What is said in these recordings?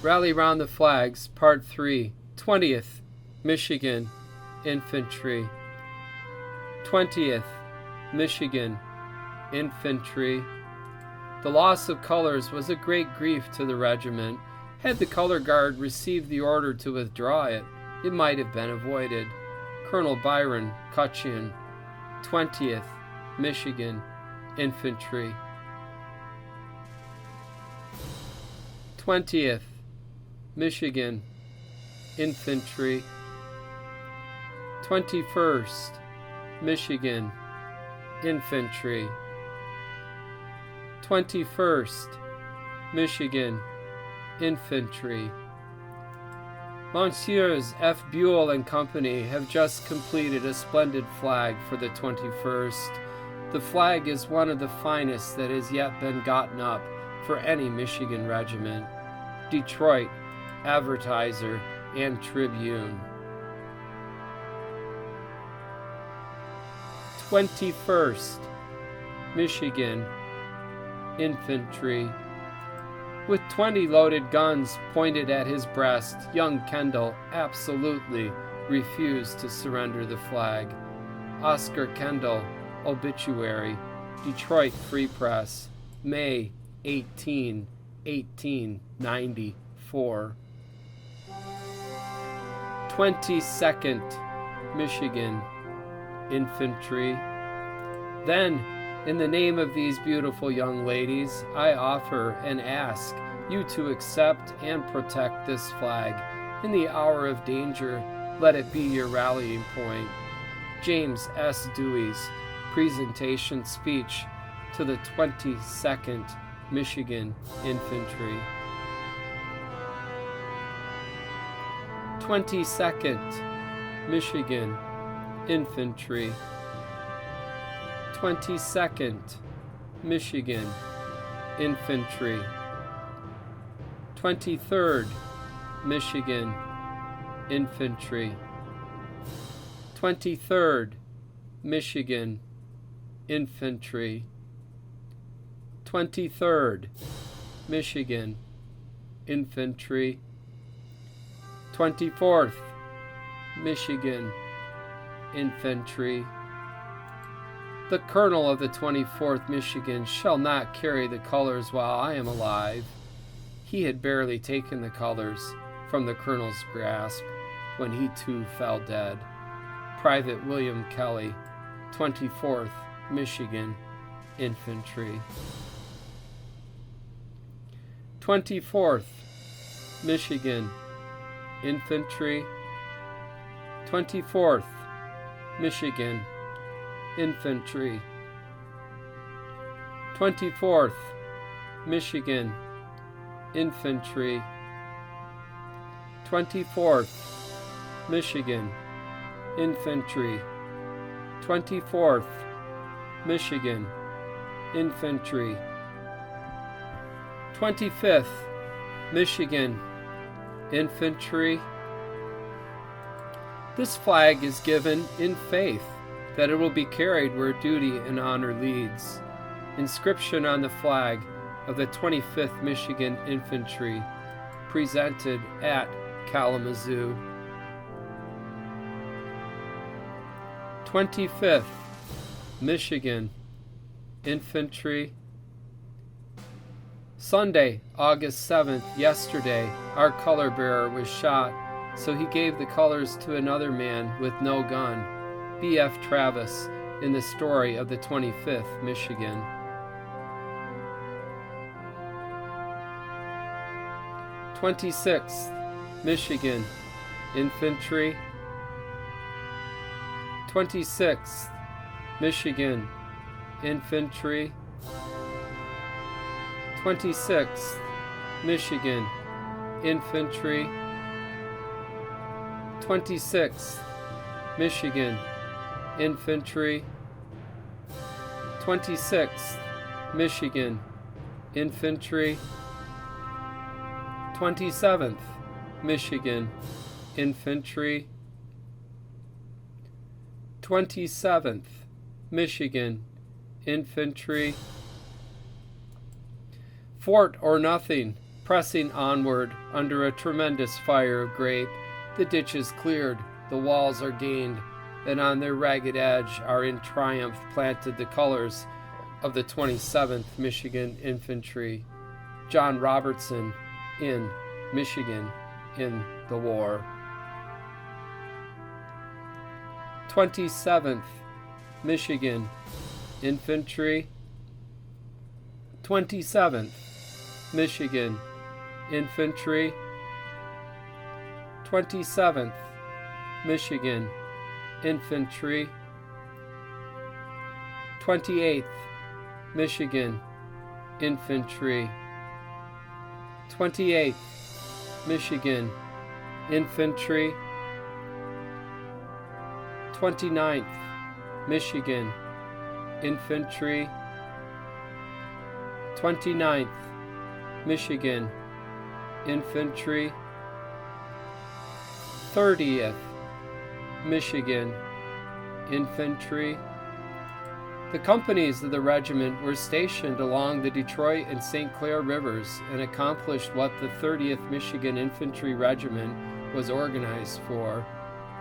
Rally Round the Flags, Part 3, 20th Michigan Infantry. 20th Michigan Infantry. The loss of colors was a great grief to the regiment. Had the color guard received the order to withdraw it, it might have been avoided. Colonel Byron Cutcheon, 20th Michigan Infantry. 20th Michigan Infantry. 21st Michigan Infantry. 21st Michigan Infantry. Monsieurs F. Buell and Company have just completed a splendid flag for the 21st. The flag is one of the finest that has yet been gotten up for any Michigan regiment. Detroit Advertiser and Tribune. 21st Michigan Infantry. With 20 loaded guns pointed at his breast, young Kendall absolutely refused to surrender the flag. Oscar Kendall, Obituary, Detroit Free Press, May 18, 1894. 22nd Michigan Infantry. Then, in the name of these beautiful young ladies, I offer and ask you to accept and protect this flag. In the hour of danger, let it be your rallying point. James S. Dewey's presentation speech to the 22nd Michigan Infantry. 22nd Michigan Infantry. 22nd Michigan Infantry. 23rd Michigan Infantry. 23rd Michigan Infantry. 23rd Michigan Infantry. 24th Michigan Infantry. The colonel of the 24th Michigan shall not carry the colors while I am alive. He had barely taken the colors from the colonel's grasp when he too fell dead. Private William Kelly, 24th Michigan Infantry. 24th Michigan Infantry. 24th Michigan Infantry. 24th Michigan Infantry. 24th Michigan Infantry. 24th Michigan Infantry. 25th Michigan Infantry. This flag is given in faith that it will be carried where duty and honor leads. Inscription on the flag of the 25th Michigan Infantry, presented at Kalamazoo. 25th Michigan Infantry. Sunday, August 7th, yesterday, our color bearer was shot, so he gave the colors to another man with no gun. B.F. Travis, in the story of the 25th Michigan. 26th Michigan Infantry. 26th Michigan Infantry. 26th Michigan Infantry. 26th Michigan Infantry. 26th Michigan Infantry. 27th Michigan Infantry. 27th Michigan Infantry. Fort or nothing, Pressing onward under a tremendous fire of grape, the ditch is cleared, the walls are gained, and on their ragged edge are in triumph planted the colors of the 27th Michigan Infantry. John Robertson in Michigan in the war. 27th Michigan Infantry. 27th Michigan Infantry. 27th Michigan Infantry. 28th Michigan Infantry. 28th Michigan Infantry. 29th Michigan Infantry. 29th Michigan Infantry. 30th Michigan Infantry. The companies of the regiment were stationed along the Detroit and St. Clair rivers and accomplished what the 30th Michigan Infantry Regiment was organized for.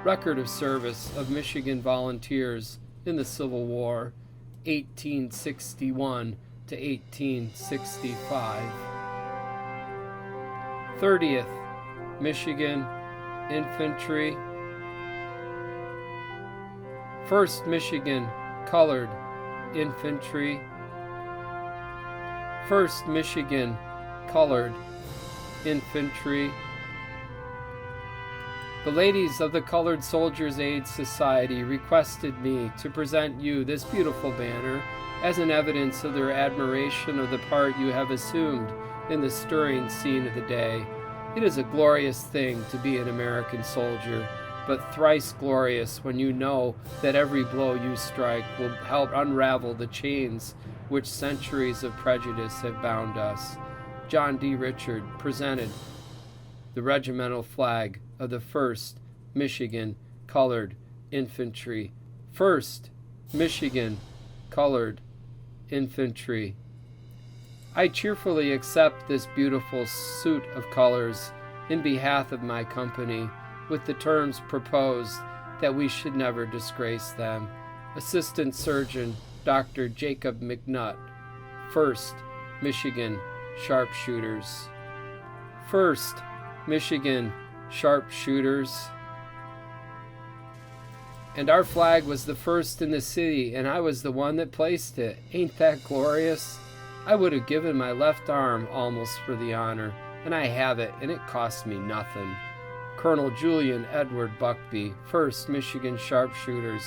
Record of service of Michigan volunteers in the Civil War, 1861 to 1865. 30th Michigan Infantry. 1st Michigan Colored Infantry. 1st Michigan Colored Infantry. The ladies of the Colored Soldiers' Aid Society requested me to present you this beautiful banner as an evidence of their admiration of the part you have assumed in the stirring scene of the day. It is a glorious thing to be an American soldier, but thrice glorious when you know that every blow you strike will help unravel the chains which centuries of prejudice have bound us. John D. Richard presented the regimental flag of the 1st Michigan Colored Infantry. 1st Michigan Colored Infantry. I cheerfully accept this beautiful suit of colors in behalf of my company, with the terms proposed that we should never disgrace them. Assistant Surgeon Dr. Jacob McNutt, 1st Michigan Sharpshooters. 1st Michigan Sharpshooters. And our flag was the first in the city, and I was the one that placed it. Ain't that glorious? I would have given my left arm almost for the honor, and I have it, and it cost me nothing. Colonel Julian Edward Buckby, 1st Michigan Sharpshooters,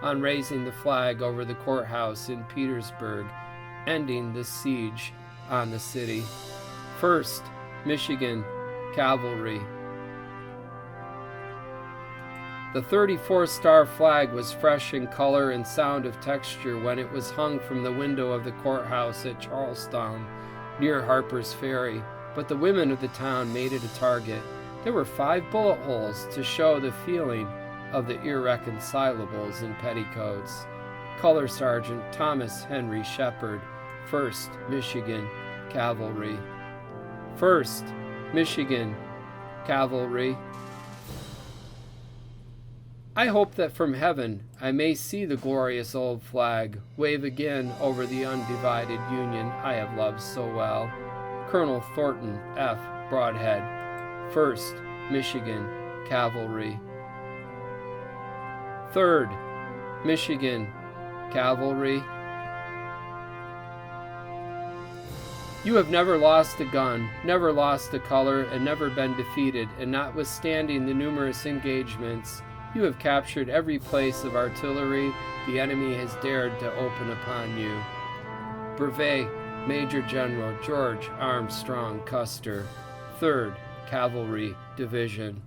on raising the flag over the courthouse in Petersburg, ending the siege on the city. 1st Michigan Cavalry. The 34 star flag was fresh in color and sound of texture when it was hung from the window of the courthouse at Charlestown, near Harper's Ferry, but the women of the town made it a target. There were 5 bullet holes to show the feeling of the irreconcilables in petticoats. Color Sergeant Thomas Henry Shepard, 1st Michigan Cavalry. 1st Michigan Cavalry. I hope that from heaven I may see the glorious old flag wave again over the undivided Union I have loved so well. Colonel Thornton F. Broadhead, 1st Michigan Cavalry. 3rd Michigan Cavalry. You have never lost a gun, never lost a color, and never been defeated, and notwithstanding the numerous engagements, you have captured every place of artillery the enemy has dared to open upon you. Brevet Major General George Armstrong Custer, 3rd Cavalry Division.